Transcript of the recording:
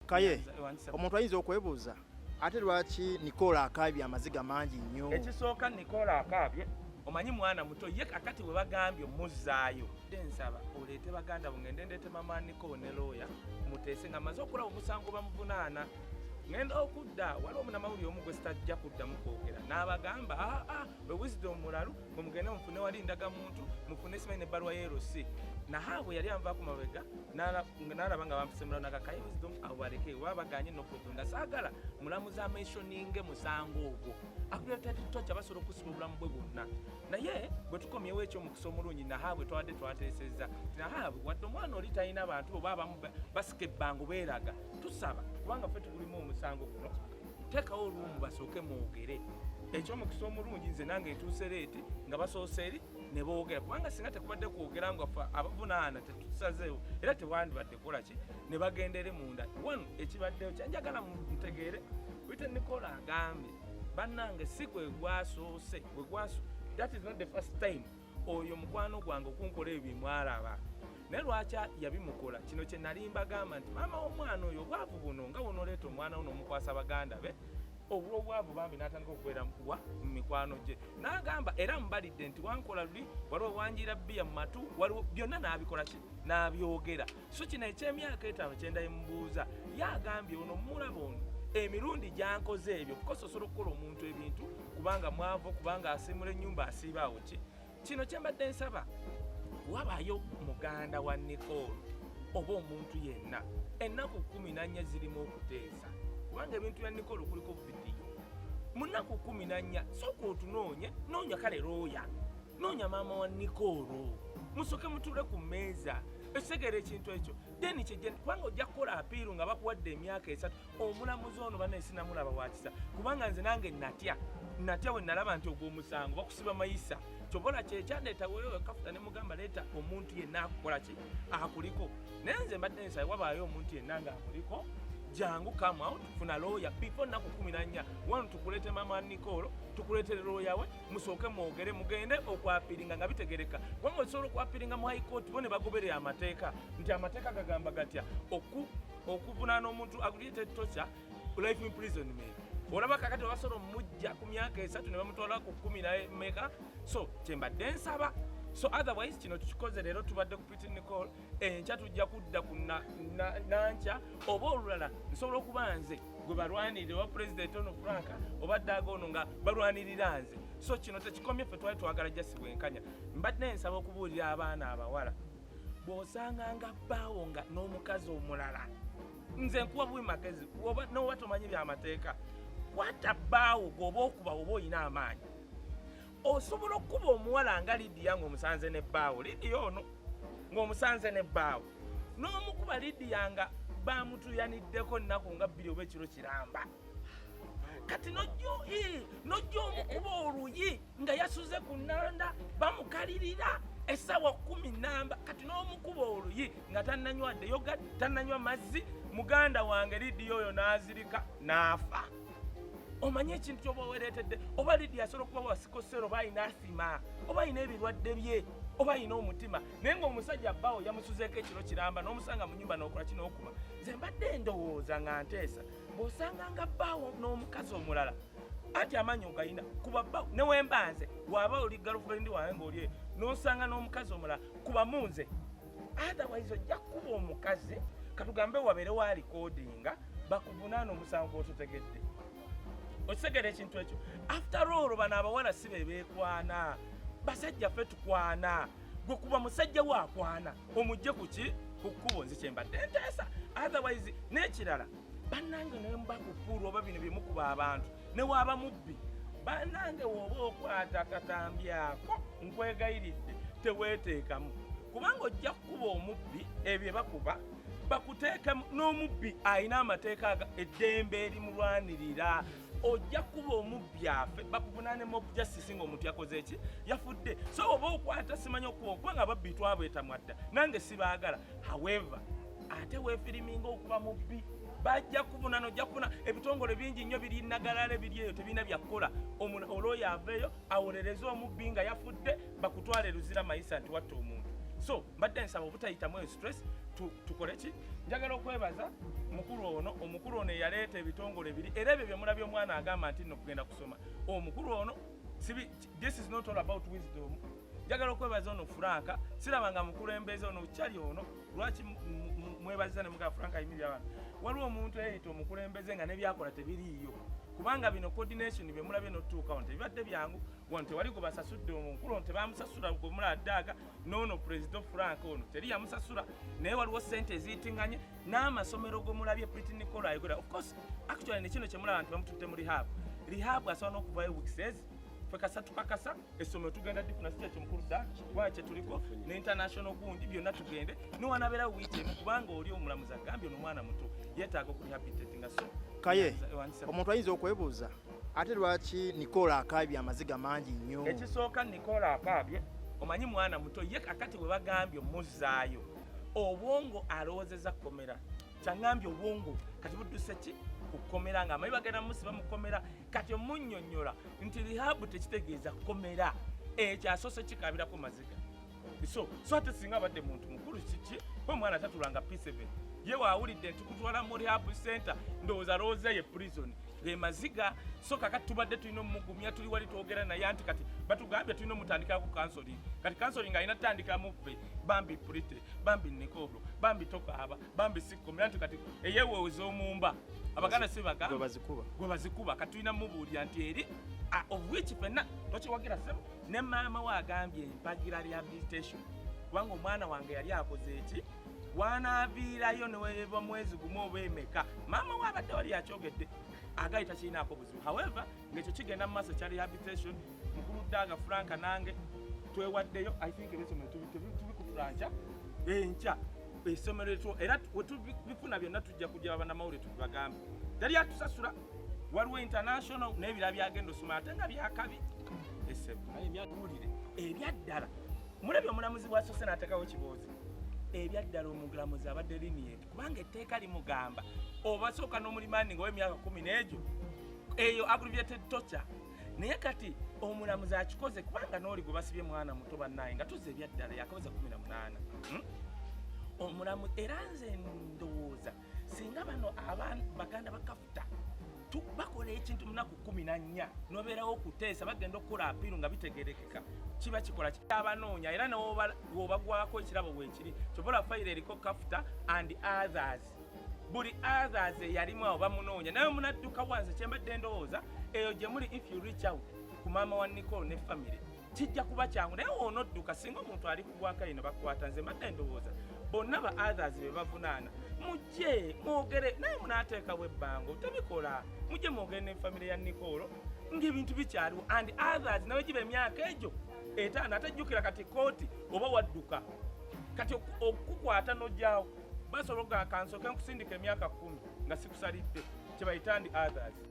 Kaye omuntu ayinza okwebuuza ate lwaki Nicole akabye amaziga mangi nnyo? Ekisooka Nicole akabye omanyi mwana muto ye kakati we bagambye muzzaayo nsaba oleete baganda bungende ndeete mama Nicole ne looya muteese nga maze okulaba omusango bamuvunaana ngenda okudda waliwo munamawulire omu gwe sitajja kuddamu kwogera n'abagamba bwe wisdom mulalu bwe mugende mufune wali ndagamuntu mufune simanyi nebbaluwa y'erosi nahaabwe yali anvaako mabega n'alaba nga bamusemulawo nakakaye wisdom abaleke wabaganye noproblem nga saagala mulamuzi amentioninge musango ogwo akuleeta tocha basobola okusiba obulamu bwe bwonna naye bwe tukomyewo ekyomukisa omulungi nahaabwe twadde twateesezza nahaabwe wadde omwana oli talina abantu oba abamu basika ebbango beeraga tusaba kubanga ffe tugulimu omusango guno teekawo oluumu basooke mwogere ekyomukisa omulungi nze nange etuuse leeti nga basoose eri ne boogera kubanga singa tekubadde kwogera nga abavunaana tetusazeewo era tewandibadde kola ki ne bagendere munda wano ekibaddeyo kyanjagala mutegeere wite Nicole agambye bannange si gwe gwasoose gwe gwaso that is not the first time oyo mukwano gwange okunkola ebyo mwalaba naye lwaki yabimukola kino kye nali mbagamba nti maama w'omwana oyo obwavu buno nga bunoleeta omwana uno omukwasa baganda be obwavu bambi n'atandika okubeera mu mikwano gye n'agamba era mubalidde nti wankola luli waliwo wanjira bbiya mu matu waliwo byonna n'abikola ki n'abyogera so kino eky'emyaka 5 kyendaye mubuuza yagambye ono mulaba ono emirundi gyankoze ebyo kukosa osobola okukola omuntu ebintu kubanga mwavu kubanga asimula ennyumba asiibaawo ki kino kyembadde nsaba wabaayo muganda wa Nicole oba omuntu yenna ennaku 14 zirimu okuteesa kubanga ebintu bya Nicole kuliko vidiyo mu nnaku 14 sooka otunoonye noonya kale looya noonya maama wa Nicole musoke mutuule ku mmeeza esegera ekintu ekyo deni kyejja kubanga ojja kukola apiiru nga bakuwadde emyaka 3 omulamuzi ono bannesinamulaba wakisa kubanga nze nange natya bwe nalaba nti ogw'omusango bakusiba mayisa kyobola kyekyandeeta wewe Kafta ne mugamba leeta omuntu yenna akukola ki akuliko naye nze mbadde nsaba wabaayo omuntu yenna nga akuliko jangu come out funa lawyer before nnaku 14 wano tukuleete mama Nicole tukuleetere lawyer we musooke mwogere mugende okwapiringa nga bitegereka kubanga osobola okwapiringa mu high court bo ne bagoberera amateeka nti amateeka gagamba gatya okuvunaana omuntu aguliete tocha life imprisonment olaba kakati basobola omujja ku myaka 3 ne bamutwala ku 10 meka so kyembadde nsaba so otherwise kino tukikoze leero tubadde ku Piti Nicole enkya tujja kudda ku nankya oba olulala nsobola okuba nze gwe balwanirira oba president ono Franka oba Dago ono nga balwanirira nze so kino tekikomye ffe twali twagala jasi bwenkanya mbadde nsaba okubuulira abaana abawala bw'osanga nga bbaawo nga n'omukazi omulala nze nkuwa bubi magezi n'oba tomanyi byamateeka kwata bbaawo gwoba okuba oba oyina amaanyi osobola okuba omuwala nga Lidia ng'omusanze n'ebbaawo Lidia ono ng'omusanze n'ebbaawo n'omukuba Lidia nga bamutuyaniddeko nnaku nga 2 oba ekiro kiramba kati nojja omukuba oluyi nga yasuze ku nnanda bamukalirira essaawa 10 namba kati n'omukuba oluyi nga tannanywadde yogadi tannanywa mazzi muganda wange Lidia oyo n'azirika n'afa omanye ekintu kyoba wereetedde oba Lidia asobola okuba wasikosero oba ayina asima oba ayina ebirwadde bye oba ayina omutima naye ng'omusajja bbaawo yamusuzeeko ekiro kiramba n'omusanga mu nnyumba n'okola kino okuba nze mbadde ndowooza nga nteesa bw'osanga nga bbaawo n'omukazi omulala anti amanyi ogayina kuba bbaawo ne wembanze waba oli girlfriend wange ng'oli n'osanga n'omukazi omulala kuba munze otherwise ojja kuba omukazi katugambe wabeere wa recordinga bakuvunaana omusango gw'ototegedde okisegera ekintu ekyo after all bano abawala si be beekwana basajja ffe tukwana gwe kuba musajja waakwana omujje kuki ku kkubo nze kyembadde nteesa otherwise n'ekirala bannange ne mbakupuula oba bino bye mukuba abantu ne waaba mubbi bannange wooba okwata akatambyako nkwegayiridde teweeteekamu kubanga ojja kukuba omubbi ebyo bakuba bakuteekemu n'omubbi alina amateeka eddembe erimulwanirira ojja kuba omubbi afe bakuvunaane mob justice ng'omuntu yakoze eki yafudde so oba okwata simanyi okuba okubanga babbi twabwetamwadda nange sibaagala however ate weefiriminga okuba mubbi bajja kuvunaana ojja kufuna ebitongole bingi nnyo biri nagalala biri eyo tebirina byakukola olwoyo aveeyo awolereze omubbi nga yafudde bakutwale luzira mayisa nti watta omuntu So mbadde nsaba obutayitamu stress tukole ki njagala okwebaza omukulu ono eyaleeta ebitongole biri era ebyo byemulabye omwana agamba nti nno kugenda kusoma omukulu ono this is not all about wisdom. Njagala okwebaza ono Franka sirabanga mukulembeze ono kyali ono lwaki mwebaziza ne muga Franka yimirira wano waliwo omuntu eyita omukulembeze nga nebyakola tebiriiyo kubanga bino coordination byemulabye notuuka ono tebibadde byangu wano tewali gwe basasudde omukulu ono tebamusasula gwe muladaaga noono President Franka ono teri yamusasula naye waliwo ssente eziyitinganye n'amasomero gwe mulabye Pretty Nicole Ayogede. Of course actually ne kino kyemulaba nti bamututte mu rehab asobola n'okuvayo weeks fekasa tukakasa essomero tugenda difuna site kyomukulu dda wache tuliko ne international gundi byonna tugende niwanabera wiite kubanga oli omulamuzi agambye n'omwana muto yeetaaga okurehabilitatinga. So Kaye omuntu ayinza okwebuuza ate lwaki Nicole Ayakabya amaziga mangi nnyo? Ekisooka Nicole Ayakabya omanyi mwana muto ye kakati bwe bagambye omuzzaayo obwongo alowoozeza komera kyangambye obwongo kati budduse ki kukomera nga amayi bagenda musiba mukomera kati omunnyonnyola nti rehab tekitegeeza komera ekyasoose kikabirako maziga. So ate singa abadde muntu mukulu kiki kwe mwana tatulanga P7 ye waawulidde nti kutwala mu rehab center ndowooza looza ye prison ge maziga. So kakati tubadde tulina omugumya tuli wali twogera naye anti kati batugambye tulina omutandikira ku counseling kati counseling alina tandikiramu ffe bambi Pretty bambi Nicole bambi tokaaba bambi sikomera nti kati eyeweeweza omumba abaganda si bagamba gwe bazikuba kati tulina mubuulira nti eri of which fenna tokiwagira sebo ne maama waagambye mpagira rehabilitation kubanga omwana wange yali akoze eki wanaaviirayo neweba mwezi gumu oba emeka maama we abadde wali yakyogedde agayita kirinaako buzibu. However ng'ekyo kigenda mu maaso kya rehabilitation mukulu ddaaga Franka nange twewaddeyo I think ebisomero tubikutulanca enkya essomero etwo era wetubifuna byonna tujja kujja bannamawulire tubibagambe teri atusasula waliwo international n'ebira byagenda osoma ate nga byakabi esebulire ebyaddala mulabye omulamuzi bwasose n'ateekawo ekiboozi ebyaddala omulamuzi abadde lenient kubanga etteeka limugamba obasooka n'omulimandinga ow'emyaka 10 n'egyo eyo abbreviated torture naye kati omulamuzi akikoze kubanga n'oli gwe basibye mwana muto bannaye nga tuzza ebyaddala yakaweza 18 omulamu era nze ndowooza singa bano baganda ba Kafta bakola ekintu munaku 14 nobeerawo okuteesa bagenda okukola apiiru nga bitegerekeka kiba kikola kyabanoonya era wobagwako ekirabo bwekiri kyobola fayiro eriko Kafta and others buli others eyalimu awo bamunoonya naye munadduka wanze kyembadde ndowooza eyo gye muli if you reach out ku maama wa Nicole ne family kijja kuba kyangu naye woonodduka singa omuntu ali ku bwakayi ne bakwata nze mbadde ndowooza bonna ba others be bavunaana mujje mwogere naye munaateekawo ebbango tebikola mujje mwogere ne family ya Nicole ng'ebintu bikyaliwo and others nawe giba emyaka egyo etaano atajjukira kati kooti oba wadduka kati okukwata n'ojjaawo basobola okugaa kansoke nkusindika emyaka 10 nga sikusalidde kye bayita ndi others.